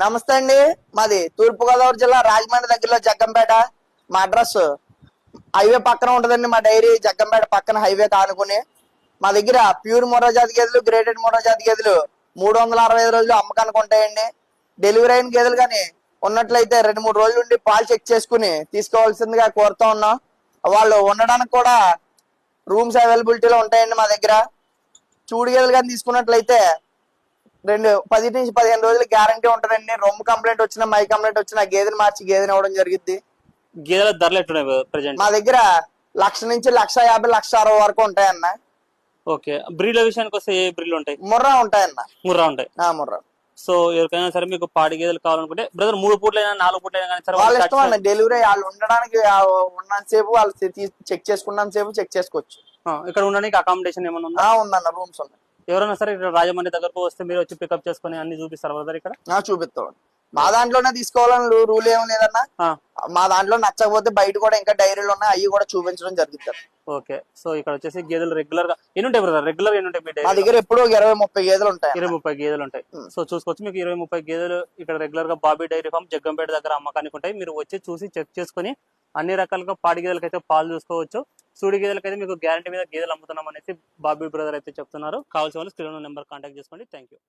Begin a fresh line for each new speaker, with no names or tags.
నమస్తే అండి. మాది తూర్పుగోదావరి జిల్లా రాజమండ్రి దగ్గరలో జగ్గంపేట. మా అడ్రస్ హైవే పక్కన ఉంటదండి. మా డైరీ జగ్గంపేట పక్కన హైవే కానుకుని. మా దగ్గర ప్యూర్ మొర్రా జాతి గేదెలు, గ్రేడెడ్ మొర్రా జాతి గేదెలు 365 రోజులు అమ్మకానికి ఉంటాయండి. డెలివరీ అయిన గేదెలు కానీ ఉన్నట్లయితే 2-3 రోజులు ఉండి పాలు చెక్ చేసుకుని తీసుకోవాల్సిందిగా కోరుతా ఉన్నాం. వాళ్ళు ఉండడానికి కూడా రూమ్స్ అవైలబిలిటీలో ఉంటాయండి మా దగ్గర. చూడు గేదెలు కానీ తీసుకున్నట్లయితే 10 నుంచి 15 రోజులు గ్యారంటీ ఉంటదండి. రొమ్ము కంప్లైంట్ వచ్చినా, మై కంప్లైంట్ వచ్చినా గేదెని మార్చి గేదెని ఇవ్వడం జరిగింది.
గేదెల ధరలు ఎట్లున్నాయి ప్రెజెంట్?
మా దగ్గర 1,00,000 నుంచి 1,50,000, 1,60,000 వరకు ఉంటాయన్న.
ఓకే, బ్రీడ్ల విషయానికి వస్తే ఏ బ్రీడ్లు ఉంటాయి?
ముర్రా ఉంటాయన్న.
ముర్రా ఉంటాయి.
ముర్రా.
సో ఎవరికైనా సరే మీకు పాడి గేదెలు కావాలనుకుంటే బ్రదర్ 3 పూట్లైనా 4 పూట్లైనా కానీ సరే
వాళ్ళ ఇష్టం అన్న. డెలివరీ వాళ్ళు ఉండడానికి ఉన్నంత సేపు వాళ్ళు చెక్ చేసుకున్నంత సేపు చెక్ చేసుకోవచ్చు.
ఇక్కడ ఉండడానికి అకామిడేషన్ ఏమైనా ఉందా?
ఉందన్న, రూమ్స్ ఉన్నాయి.
ఎవరైనా సరే ఇక్కడ రాజమండ్రి దగ్గరకు వస్తే మీరు వచ్చి పికప్ చేసుకుని అన్ని చూపిస్తారు బ్రదర్ ఇక్కడ?
చూపిస్తాం. మా దాంట్లోనే తీసుకోవాలని రూల్ ఏం లేదన్నా. మా దాంట్లో నచ్చకపోతే బయట కూడా ఇంకా డైరీలు ఉన్నాయి, అవి కూడా చూపించడం జరుగుతుంది.
ఓకే, సో ఇక్కడ వచ్చేసి గేదెలు రెగ్యులర్ గా ఎన్ని ఉంటాయి బ్రదర్? రెగ్యులర్ ఎన్ని ఉంటాయి?
మా దగ్గర ఎప్పుడు 20-30 గేదెలు ఉంటాయి.
20-30 గేదెలు ఉంటాయి. సో చూసుకోవచ్చు, మీకు 20-30 గేదెలు ఇక్కడ రెగ్యులర్ గా బాబీ డైరీ ఫామ్ జగ్గంపేట దగ్గర అమ్మకానికి ఉంటాయి. మీరు వచ్చి చూసి చెక్ చేసుకుని అన్ని రకాలుగా పాడి గేదెలకు అయితే పాలు చూసుకోవచ్చు. సూడి గేదెలకు అయితే మీకు గ్యారంటీ మీద గేదెలు అమ్ముతున్నాం అనేసి బాబీ బ్రదర్ అయితే చెప్తున్నారు. కావాల్సిన వాళ్ళు స్క్రీన్ నెంబర్ కాంటాక్ట్ చేసుకోండి. Thank you.